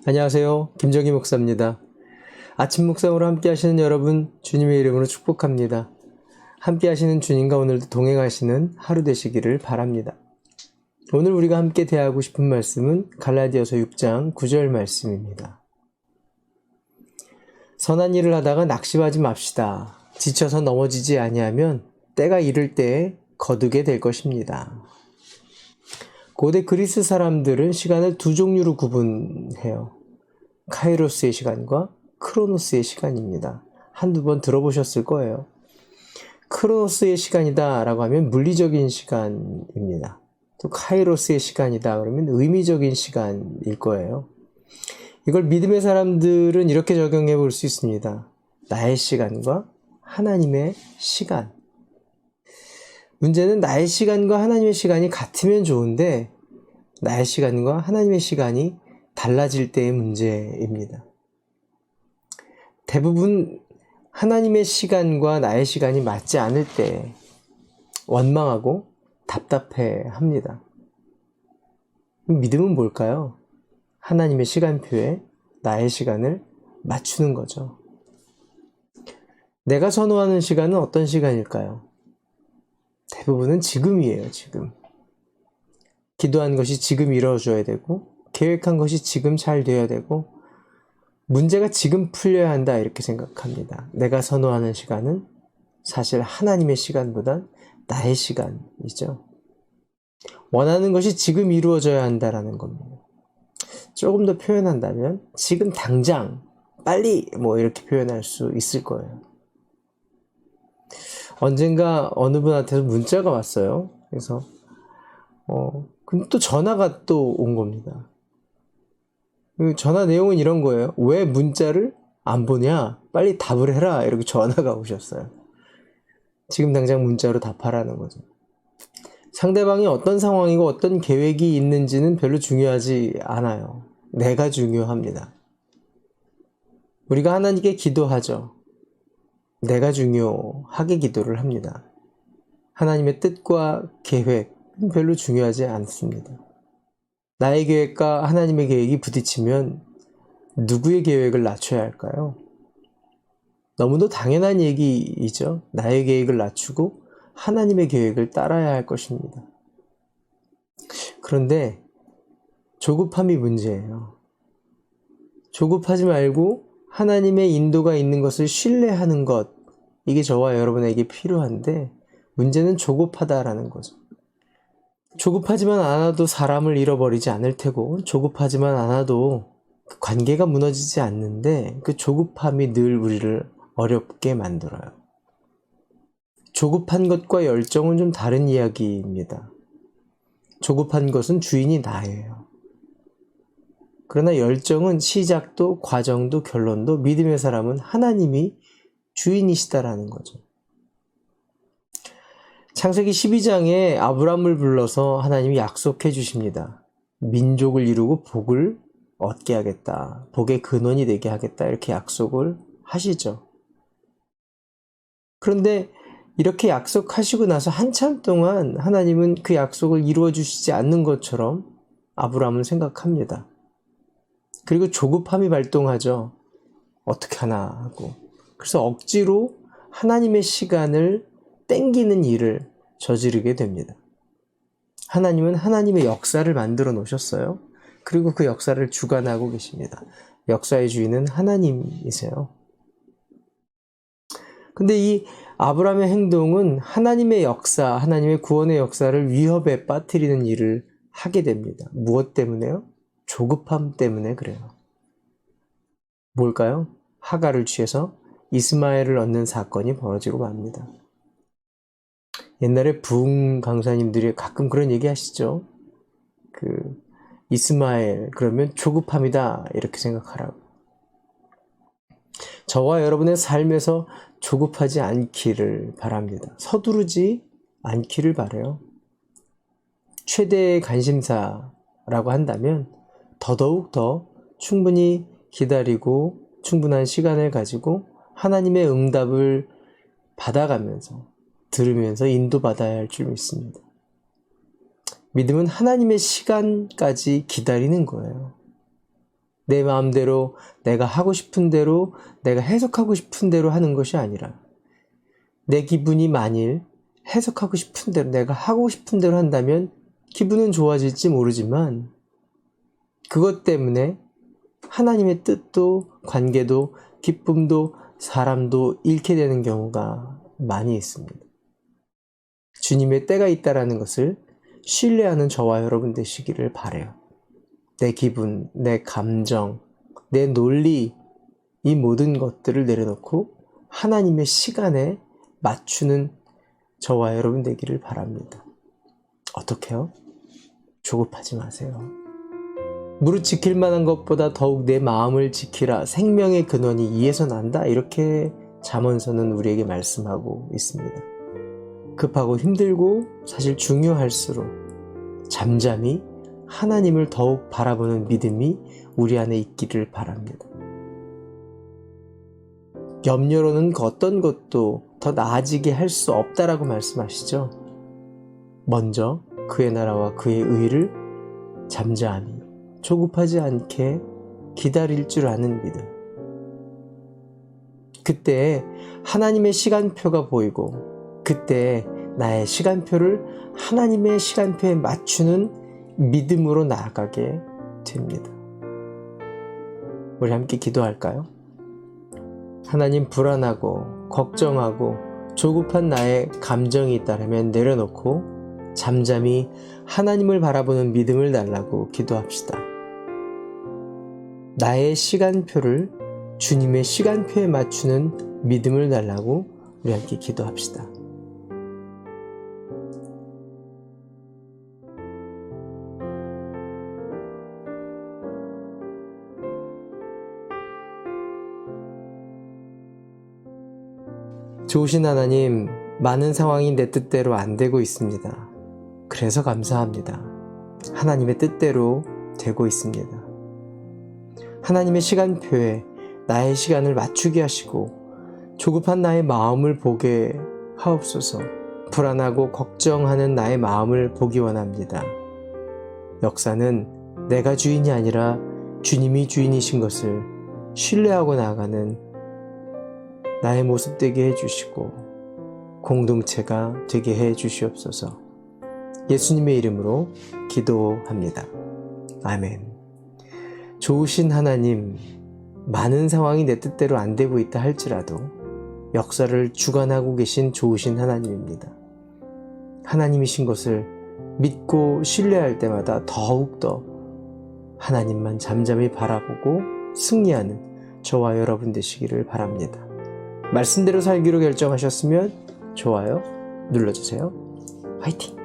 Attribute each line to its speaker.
Speaker 1: 안녕하세요. 김정희 목사입니다. 아침 묵상으로 함께 하시는 여러분, 주님의 이름으로 축복합니다. 함께 하시는 주님과 오늘도 동행하시는 하루 되시기를 바랍니다. 오늘 우리가 함께 대하고 싶은 말씀은 갈라디아서 6장 9절 말씀입니다. 선한 일을 하다가 낙심하지 맙시다. 지쳐서 넘어지지 아니하면 때가 이를 때에 거두게 될 것입니다. 고대 그리스 사람들은 시간을 두 종류로 구분해요. 카이로스의 시간과 크로노스의 시간입니다. 한두 번 들어보셨을 거예요. 크로노스의 시간이다 라고 하면 물리적인 시간입니다. 또 카이로스의 시간이다 그러면 의미적인 시간일 거예요. 이걸 믿음의 사람들은 이렇게 적용해 볼 수 있습니다. 나의 시간과 하나님의 시간. 문제는 나의 시간과 하나님의 시간이 같으면 좋은데 나의 시간과 하나님의 시간이 달라질 때의 문제입니다. 대부분 하나님의 시간과 나의 시간이 맞지 않을 때 원망하고 답답해합니다. 믿음은 뭘까요? 하나님의 시간표에 나의 시간을 맞추는 거죠. 내가 선호하는 시간은 어떤 시간일까요? 대부분은 지금이에요, 지금. 기도한 것이 지금 이루어져야 되고 계획한 것이 지금 잘 돼야 되고 문제가 지금 풀려야 한다 이렇게 생각합니다. 내가 선호하는 시간은 사실 하나님의 시간보단 나의 시간이죠. 원하는 것이 지금 이루어져야 한다라는 겁니다. 조금 더 표현한다면 지금 당장 빨리 이렇게 표현할 수 있을 거예요. 언젠가 어느 분한테서 문자가 왔어요. 그래서 근데 또 전화가 또 온 겁니다. 전화 내용은 이런 거예요. 왜 문자를 안 보냐? 빨리 답을 해라. 이렇게 전화가 오셨어요. 지금 당장 문자로 답하라는 거죠. 상대방이 어떤 상황이고 어떤 계획이 있는지는 별로 중요하지 않아요. 내가 중요합니다. 우리가 하나님께 기도하죠. 내가 중요하게 기도를 합니다. 하나님의 뜻과 계획은 별로 중요하지 않습니다. 나의 계획과 하나님의 계획이 부딪히면 누구의 계획을 낮춰야 할까요? 너무도 당연한 얘기이죠. 나의 계획을 낮추고 하나님의 계획을 따라야 할 것입니다. 그런데 조급함이 문제예요. 조급하지 말고 하나님의 인도가 있는 것을 신뢰하는 것, 이게 저와 여러분에게 필요한데 문제는 조급하다라는 거죠. 조급하지만 않아도 사람을 잃어버리지 않을 테고 조급하지만 않아도 그 관계가 무너지지 않는데 그 조급함이 늘 우리를 어렵게 만들어요. 조급한 것과 열정은 좀 다른 이야기입니다. 조급한 것은 주인이 나예요. 그러나 열정은 시작도 과정도 결론도 믿음의 사람은 하나님이 주인이시다라는 거죠. 창세기 12장에 아브람을 불러서 하나님이 약속해 주십니다. 민족을 이루고 복을 얻게 하겠다. 복의 근원이 되게 하겠다. 이렇게 약속을 하시죠. 그런데 이렇게 약속하시고 나서 한참 동안 하나님은 그 약속을 이루어 주시지 않는 것처럼 아브람은 생각합니다. 그리고 조급함이 발동하죠. 어떻게 하나 하고. 그래서 억지로 하나님의 시간을 땡기는 일을 저지르게 됩니다. 하나님은 하나님의 역사를 만들어 놓으셨어요. 그리고 그 역사를 주관하고 계십니다. 역사의 주인은 하나님이세요. 근데 이 아브라함의 행동은 하나님의 역사, 하나님의 구원의 역사를 위협에 빠뜨리는 일을 하게 됩니다. 무엇 때문에요? 조급함 때문에 그래요. 뭘까요? 하가를 취해서 이스마엘을 얻는 사건이 벌어지고 맙니다. 옛날에 부흥 강사님들이 가끔 그런 얘기 하시죠. 이스마엘 그러면 조급함이다 이렇게 생각하라고. 저와 여러분의 삶에서 조급하지 않기를 바랍니다. 서두르지 않기를 바라요. 최대의 관심사라고 한다면 더더욱 더 충분히 기다리고 충분한 시간을 가지고 하나님의 응답을 받아가면서 들으면서 인도받아야 할 줄 믿습니다. 믿음은 하나님의 시간까지 기다리는 거예요. 내 마음대로, 내가 하고 싶은 대로, 내가 해석하고 싶은 대로 하는 것이 아니라 내 기분이 만일 해석하고 싶은 대로, 내가 하고 싶은 대로 한다면 기분은 좋아질지 모르지만 그것 때문에 하나님의 뜻도, 관계도, 기쁨도, 사람도 잃게 되는 경우가 많이 있습니다. 주님의 때가 있다라는 것을 신뢰하는 저와 여러분 되시기를 바라요. 내 기분, 내 감정, 내 논리, 이 모든 것들을 내려놓고 하나님의 시간에 맞추는 저와 여러분 되기를 바랍니다. 어떻게요? 조급하지 마세요. 무릇 지킬 만한 것보다 더욱 내 마음을 지키라. 생명의 근원이 이에서 난다. 이렇게 잠언서는 우리에게 말씀하고 있습니다. 급하고 힘들고 사실 중요할수록 잠잠히 하나님을 더욱 바라보는 믿음이 우리 안에 있기를 바랍니다. 염려로는 어떤 것도 더 나아지게 할 수 없다라고 말씀하시죠. 먼저 그의 나라와 그의 의를 잠잠히 조급하지 않게 기다릴 줄 아는 믿음. 그때 하나님의 시간표가 보이고 그때 나의 시간표를 하나님의 시간표에 맞추는 믿음으로 나아가게 됩니다. 우리 함께 기도할까요? 하나님, 불안하고 걱정하고 조급한 나의 감정이 있다면 내려놓고 잠잠히 하나님을 바라보는 믿음을 달라고 기도합시다. 나의 시간표를 주님의 시간표에 맞추는 믿음을 달라고 우리 함께 기도합시다. 좋으신 하나님, 많은 상황이 내 뜻대로 안 되고 있습니다. 그래서 감사합니다. 하나님의 뜻대로 되고 있습니다. 하나님의 시간표에 나의 시간을 맞추게 하시고 조급한 나의 마음을 보게 하옵소서. 불안하고 걱정하는 나의 마음을 보기 원합니다. 역사는 내가 주인이 아니라 주님이 주인이신 것을 신뢰하고 나아가는 나의 모습 되게 해주시고 공동체가 되게 해주시옵소서. 예수님의 이름으로 기도합니다. 아멘. 좋으신 하나님, 많은 상황이 내 뜻대로 안 되고 있다 할지라도 역사를 주관하고 계신 좋으신 하나님입니다. 하나님이신 것을 믿고 신뢰할 때마다 더욱더 하나님만 잠잠히 바라보고 승리하는 저와 여러분 되시기를 바랍니다. 말씀대로 살기로 결정하셨으면 좋아요 눌러주세요. 화이팅!